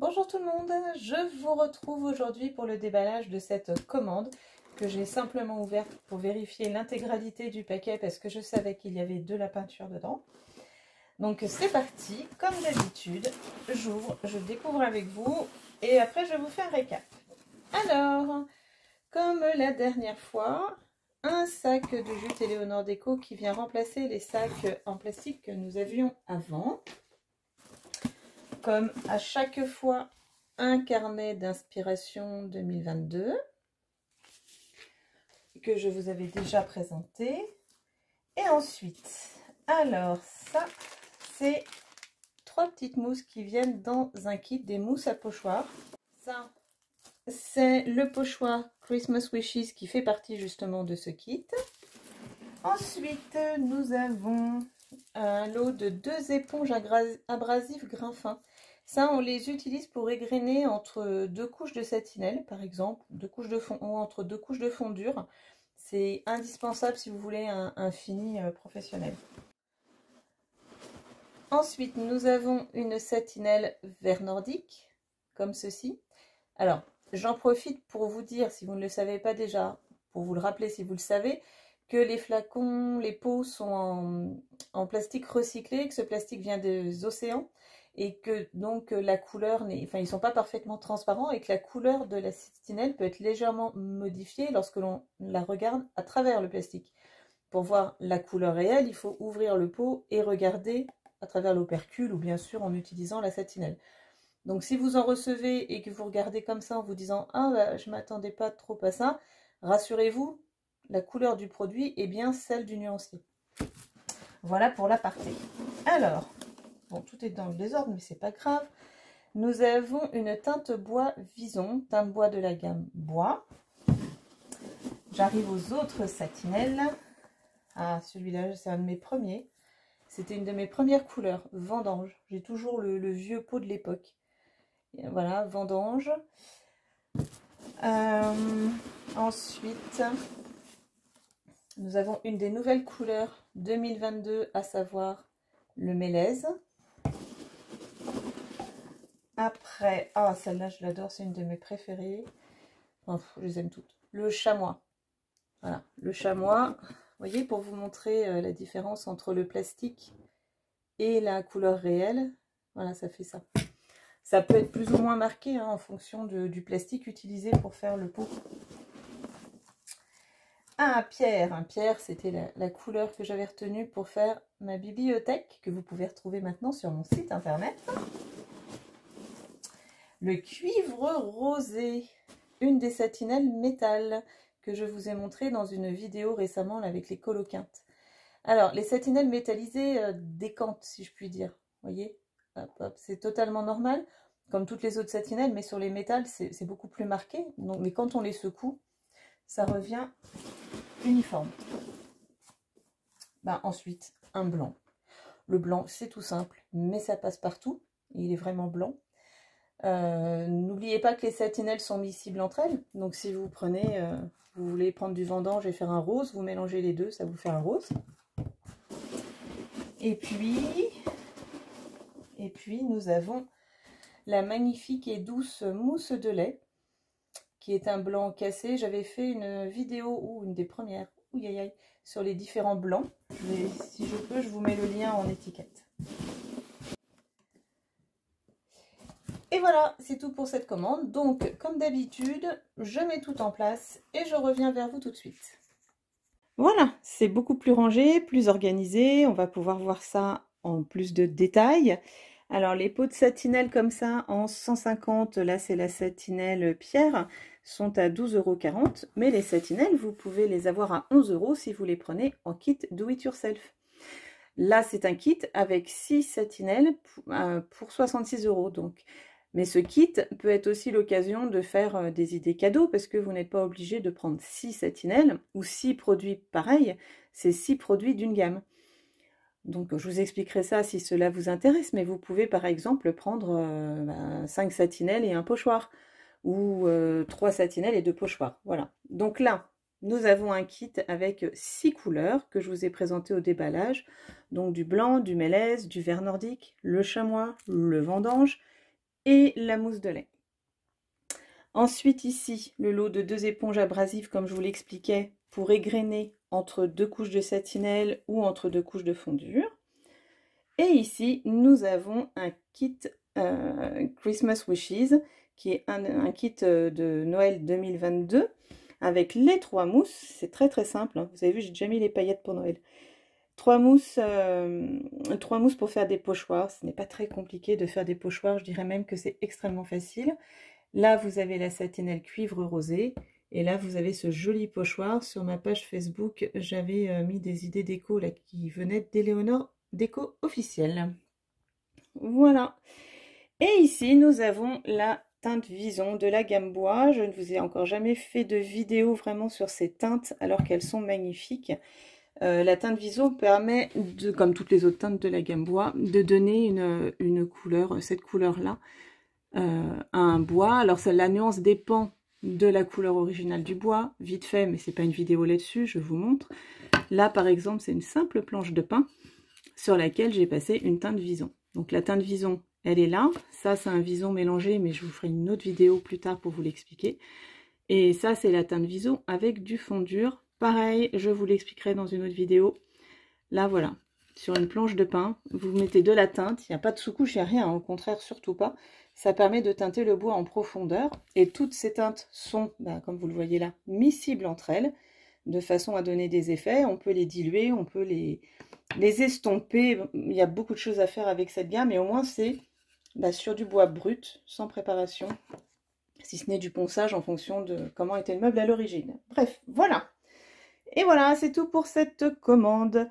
Bonjour tout le monde, je vous retrouve aujourd'hui pour le déballage de cette commande que j'ai simplement ouverte pour vérifier l'intégralité du paquet parce que je savais qu'il y avait de la peinture dedans. Donc c'est parti, comme d'habitude, j'ouvre, je découvre avec vous et après je vous fais un récap. Alors, comme la dernière fois, un sac de jute Eleonore Déco qui vient remplacer les sacs en plastique que nous avions avant. Comme à chaque fois, un carnet d'inspiration 2022 que je vous avais déjà présenté. Et ensuite, alors ça, c'est 3 petites mousses qui viennent dans un kit, des mousses à pochoir. Ça, c'est le pochoir Christmas Wishes qui fait partie justement de ce kit. Ensuite, nous avons un lot de 2 éponges abrasives grain fin. Ça, on les utilise pour égrainer entre 2 couches de satinelle, par exemple, 2 couches de fond, ou entre 2 couches de fondure. C'est indispensable si vous voulez un fini professionnel. Ensuite, nous avons une satinelle vert nordique, comme ceci. Alors, j'en profite pour vous dire, si vous ne le savez pas déjà, pour vous le rappeler si vous le savez, que les flacons, les pots sont en plastique recyclé, que ce plastique vient des océans et que donc la couleur ils ne sont pas parfaitement transparents et que la couleur de la satinelle peut être légèrement modifiée lorsque l'on la regarde à travers le plastique. Pour voir la couleur réelle, il faut ouvrir le pot et regarder à travers l'opercule ou bien sûr en utilisant la satinelle. Donc si vous en recevez et que vous regardez comme ça en vous disant « Ah, bah, je ne m'attendais pas trop à ça », rassurez-vous, la couleur du produit est bien celle du nuancier. Voilà pour l'aparté. Alors, bon, tout est dans le désordre, mais c'est pas grave. Nous avons une teinte bois Vison, teinte bois de la gamme bois. J'arrive aux autres satinelles. Ah, celui-là, c'est un de mes premiers. C'était une de mes premières couleurs, vendange. J'ai toujours le vieux pot de l'époque. Voilà, vendange. Ensuite, nous avons une des nouvelles couleurs 2022, à savoir le mélèze. Après, ah celle-là je l'adore, c'est une de mes préférées. Enfin, je les aime toutes. Le chamois. Voilà, le chamois. Vous voyez, pour vous montrer la différence entre le plastique et la couleur réelle. Voilà, ça fait ça. Ça peut être plus ou moins marqué hein, en fonction du plastique utilisé pour faire le pot. Un pierre, c'était la couleur que j'avais retenue pour faire ma bibliothèque, que vous pouvez retrouver maintenant sur mon site internet. Le cuivre rosé, une des satinelles métal que je vous ai montré dans une vidéo récemment là, avec les coloquintes. Alors, les satinelles métallisées décantent, si je puis dire. Vous voyez, c'est totalement normal, comme toutes les autres satinelles, mais sur les métals, c'est beaucoup plus marqué. Donc, mais quand on les secoue, ça revient uniforme. Ben, ensuite, un blanc. Le blanc, c'est tout simple, mais ça passe partout. Il est vraiment blanc. N'oubliez pas que les satinelles sont miscibles entre elles. Donc, si vous prenez, vous voulez prendre du vendange et faire un rose, vous mélangez les deux, ça vous fait un rose. Et puis nous avons la magnifique et douce mousse de lait, qui est un blanc cassé. J'avais fait une vidéo, ou une des premières, sur les différents blancs. Si je peux, je vous mets le lien en étiquette. Et voilà, c'est tout pour cette commande. Donc, comme d'habitude, je mets tout en place et je reviens vers vous tout de suite. Voilà, c'est beaucoup plus rangé, plus organisé. On va pouvoir voir ça en plus de détails. Alors, les pots de satinelle comme ça, en 150, là c'est la satinelle pierre, sont à 12,40 €. Mais les satinelles, vous pouvez les avoir à 11 € si vous les prenez en kit do it yourself. Là, c'est un kit avec 6 satinelles pour 66 €. Donc. Mais ce kit peut être aussi l'occasion de faire des idées cadeaux parce que vous n'êtes pas obligé de prendre 6 satinelles ou 6 produits pareils. C'est 6 produits d'une gamme. Donc, je vous expliquerai ça si cela vous intéresse, mais vous pouvez par exemple prendre 5 satinelles et un pochoir ou 3 satinelles et 2 pochoirs. Voilà. Donc là, nous avons un kit avec 6 couleurs que je vous ai présenté au déballage. Donc du blanc, du mélèze, du vert nordique, le chamois, le vendange et la mousse de lait. Ensuite ici, le lot de 2 éponges abrasives comme je vous l'expliquais pour égrainer entre 2 couches de satinelle ou entre 2 couches de fondure. Et ici, nous avons un kit Christmas Wishes qui est un kit de Noël 2022 avec les 3 mousses. C'est très très simple, hein. Vous avez vu, j'ai déjà mis les paillettes pour Noël. 3 mousses pour faire des pochoirs. Ce n'est pas très compliqué de faire des pochoirs, je dirais même que c'est extrêmement facile. Là, vous avez la satinelle cuivre rosé. Et là, vous avez ce joli pochoir. Sur ma page Facebook, j'avais mis des idées déco là, qui venaient d'Éléonore Déco officielle. Voilà. Et ici, nous avons la teinte Vison de la gamme bois. Je ne vous ai encore jamais fait de vidéo vraiment sur ces teintes, alors qu'elles sont magnifiques. La teinte Vison permet, comme toutes les autres teintes de la gamme bois, de donner une couleur, cette couleur-là, à un bois. Alors la nuance dépend de la couleur originale du bois, vite fait, mais c'est pas une vidéo là-dessus, je vous montre. Là, par exemple, c'est une simple planche de pin sur laquelle j'ai passé une teinte Vison. Donc la teinte Vison, elle est là. Ça, c'est un Vison mélangé, mais je vous ferai une autre vidéo plus tard pour vous l'expliquer. Et ça, c'est la teinte Vison avec du fond dur. Pareil, je vous l'expliquerai dans une autre vidéo. Là, voilà, sur une planche de pin, vous mettez de la teinte. Il n'y a pas de sous-couche, il n'y a rien, au contraire, surtout pas. Ça permet de teinter le bois en profondeur. Et toutes ces teintes sont, comme vous le voyez là, miscibles entre elles, de façon à donner des effets. On peut les diluer, on peut les estomper. Il y a beaucoup de choses à faire avec cette gamme, mais au moins c'est sur du bois brut, sans préparation, si ce n'est du ponçage en fonction de comment était le meuble à l'origine. Bref, voilà. Et voilà, c'est tout pour cette commande.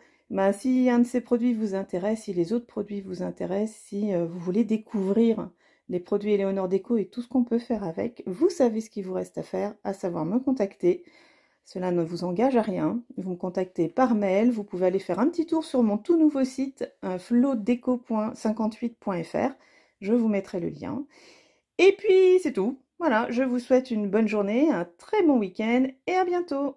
Si un de ces produits vous intéresse, si les autres produits vous intéressent, si vous voulez découvrir les produits Éléonore Déco et tout ce qu'on peut faire avec, vous savez ce qu'il vous reste à faire, à savoir me contacter. Cela ne vous engage à rien. Vous me contactez par mail. Vous pouvez aller faire un petit tour sur mon tout nouveau site, flowdeco.58.fr. Je vous mettrai le lien. Et puis, c'est tout. Voilà, je vous souhaite une bonne journée, un très bon week-end et à bientôt.